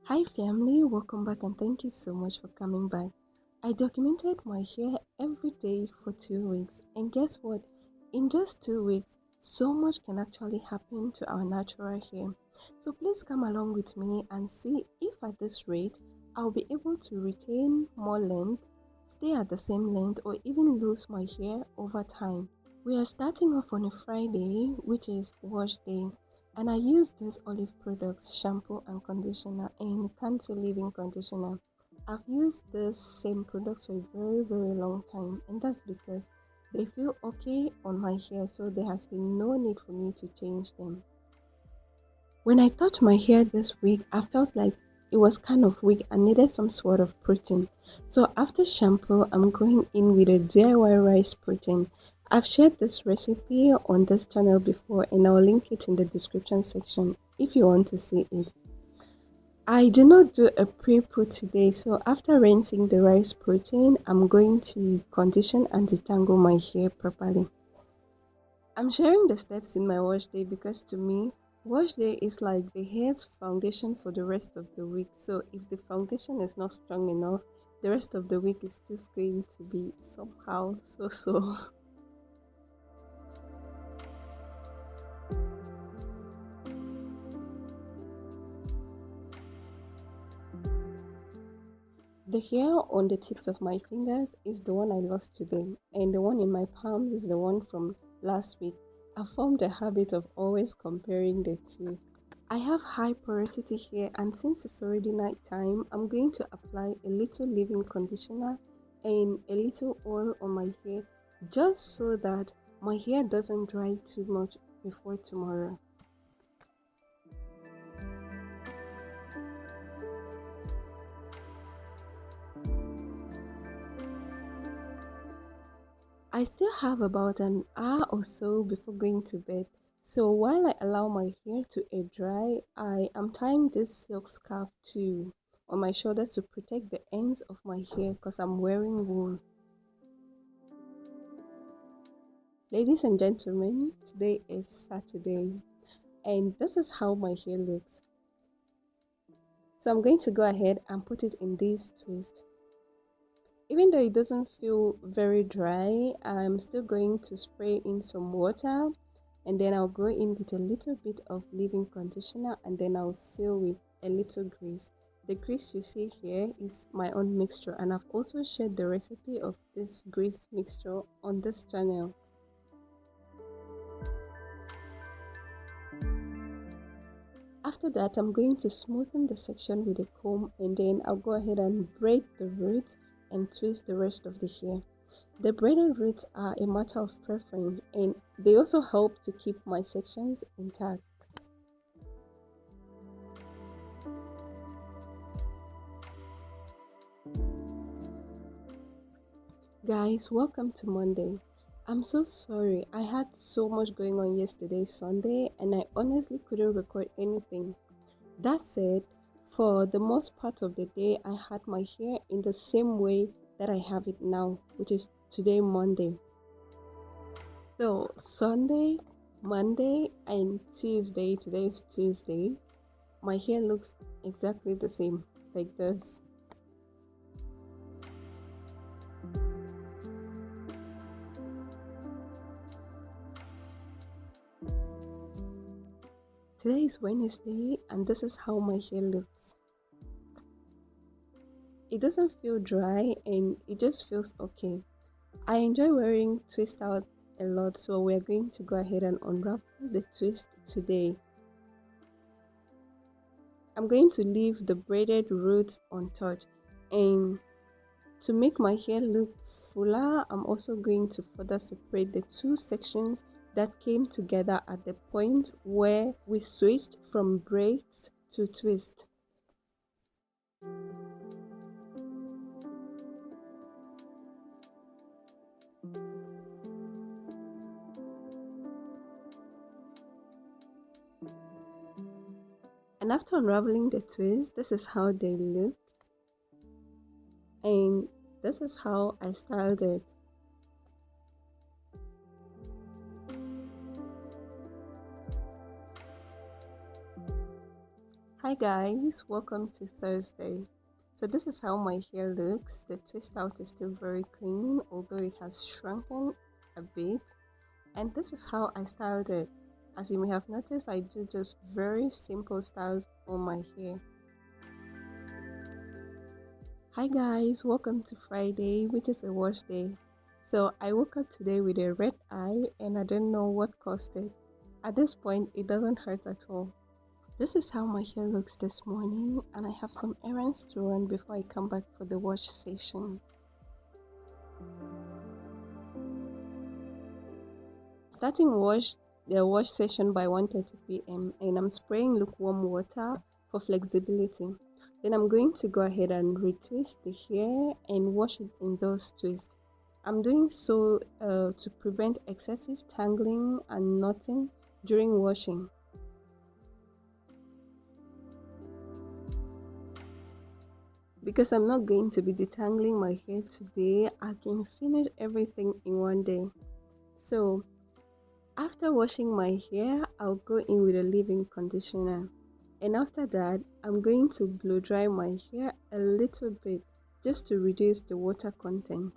Hi family, welcome back and thank you so much for coming back. I documented my hair every day for 2 weeks, and guess what? In just 2 weeks, so much can actually happen to our natural hair. So please come along with me and see if at this rate I'll be able to retain more length, stay at the same length, or even lose my hair over time. We are starting off on a Friday, which is wash day, and I use this olive products shampoo and conditioner and Cantu leave-in conditioner. I've used this same products for a very long time, and that's because they feel okay on my hair, so there has been no need for me to change them. When I touched my hair this week, I felt like it was kind of weak and needed some sort of protein. So after shampoo, I'm going in with a DIY rice protein. I've shared this recipe on this channel before and I'll link it in the description section if you want to see it. I did not do a pre-put today, so after rinsing the rice protein, I'm going to condition and detangle my hair properly. I'm sharing the steps in my wash day because to me, wash day is like the hair's foundation for the rest of the week. So if the foundation is not strong enough, the rest of the week is just going to be somehow so. The hair on the tips of my fingers is the one I lost today, and the one in my palms is the one from last week. I formed a habit of always comparing the two. I have high porosity hair, and since it's already night time, I'm going to apply a little leave-in conditioner and a little oil on my hair just so that my hair doesn't dry too much before tomorrow. I still have about an hour or so before going to bed. So while I allow my hair to air dry, I am tying this silk scarf too on my shoulders to protect the ends of my hair because I'm wearing wool. Ladies and gentlemen, today is Saturday and this is how my hair looks. So I'm going to go ahead and put it in this twist. Even though it doesn't feel very dry, I'm still going to spray in some water and then I'll go in with a little bit of leave-in conditioner and then I'll seal with a little grease. The grease you see here is my own mixture and I've also shared the recipe of this grease mixture on this channel. After that, I'm going to smoothen the section with a comb and then I'll go ahead and braid the roots and twist the rest of the hair. The braided roots are a matter of preference and they also help to keep my sections intact. Guys, welcome to Monday. I'm so sorry. I had so much going on yesterday, Sunday, and I honestly couldn't record anything. That said, for the most part of the day, I had my hair in the same way that I have it now, which is today, Monday. So, Sunday, Monday, and Tuesday, today is Tuesday, my hair looks exactly the same, like this. Today is Wednesday, and this is how my hair looks. It doesn't feel dry and it just feels okay. I enjoy wearing twist out a lot, so we're going to go ahead and unwrap the twist today. I'm going to leave the braided roots untouched, and to make my hair look fuller, I'm also going to further separate the two sections that came together at the point where we switched from braids to twist. And after unraveling the twist, this is how they look, and this is how I styled it. Hi guys, welcome to Thursday. So this is how my hair looks. The twist out is still very clean, although it has shrunken a bit. And this is how I styled it. As you may have noticed, I do just very simple styles on my hair. Hi guys, welcome to Friday, which is a wash day. So I woke up today with a red eye and I don't know what caused it. At this point, it doesn't hurt at all. This is how my hair looks this morning, and I have some errands to run before I come back for the wash session. Starting the wash session by 1:30 p.m. and I'm spraying lukewarm water for flexibility. Then I'm going to go ahead and retwist the hair and wash it in those twists. I'm doing so to prevent excessive tangling and knotting during washing. Because I'm not going to be detangling my hair today, I can finish everything in one day. So after washing my hair, I'll go in with a leave-in conditioner. And after that, I'm going to blow dry my hair a little bit just to reduce the water content.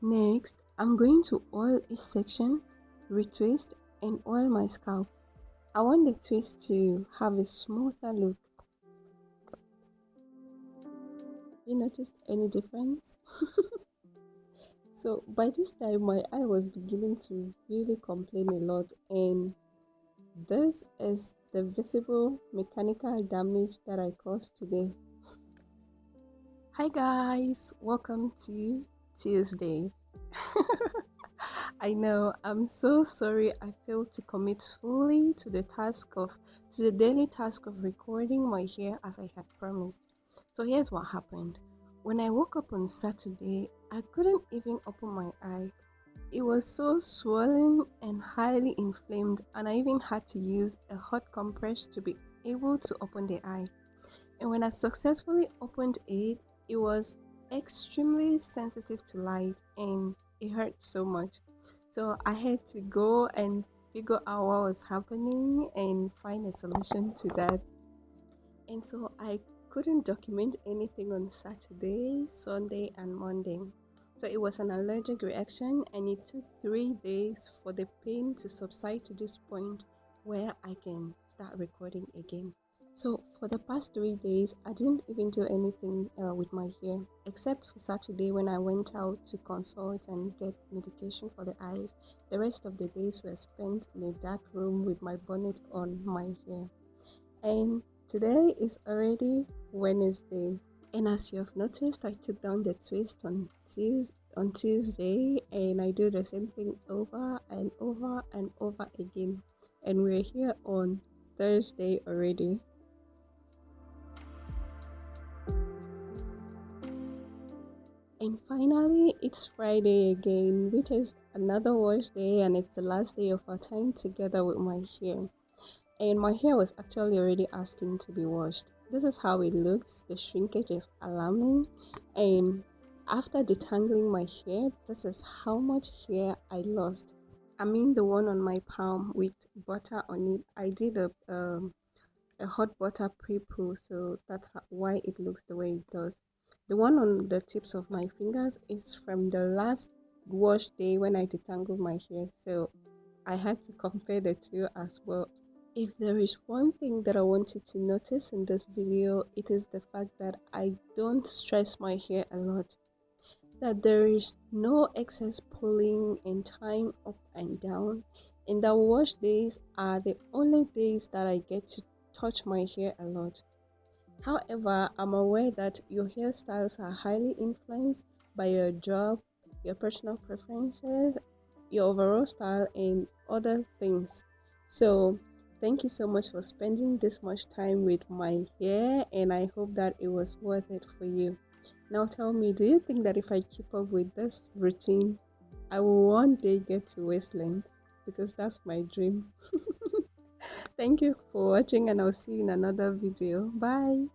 Next, I'm going to oil each section, retwist, and oil my scalp. I want the twist to have a smoother look. You noticed any difference? So by this time, my eye was beginning to really complain a lot, and this is the visible mechanical damage that I caused today. Hi guys, welcome to Tuesday. I know, I'm so sorry I failed to commit fully to the daily task of recording my hair as I had promised. So here's what happened. When I woke up on Saturday, I couldn't even open my eye. It was so swollen and highly inflamed, and I even had to use a hot compress to be able to open the eye. And when I successfully opened it, it was extremely sensitive to light and it hurt so much. So I had to go and figure out what was happening and find a solution to that. And so I couldn't document anything on Saturday, Sunday, and Monday. So it was an allergic reaction, and it took 3 days for the pain to subside to this point where I can start recording again. So for the past 3 days, I didn't even do anything with my hair, except for Saturday when I went out to consult and get medication for the eyes. The rest of the days were spent in a dark room with my bonnet on my hair. And today is already Wednesday. And as you have noticed, I took down the twist on Tuesday and I do the same thing over and over and over again. And we're here on Thursday already. And finally, it's Friday again, which is another wash day, and it's the last day of our time together with my hair. And my hair was actually already asking to be washed. This is how it looks. The shrinkage is alarming. And after detangling my hair, this is how much hair I lost. I mean, the one on my palm with butter on it. I did a hot butter pre-poo, so that's why it looks the way it does. The one on the tips of my fingers is from the last wash day when I detangled my hair, so I had to compare the two as well. If there is one thing that I want you to notice in this video, it is the fact that I don't stress my hair a lot. That there is no excess pulling and tying up and down, and that wash days are the only days that I get to touch my hair a lot. However, I'm aware that your hairstyles are highly influenced by your job, your personal preferences, your overall style, and other things. So, thank you so much for spending this much time with my hair, and I hope that it was worth it for you. Now, tell me, do you think that if I keep up with this routine, I will one day get to wasteland? Because that's my dream. Thank you for watching, and I'll see you in another video. Bye.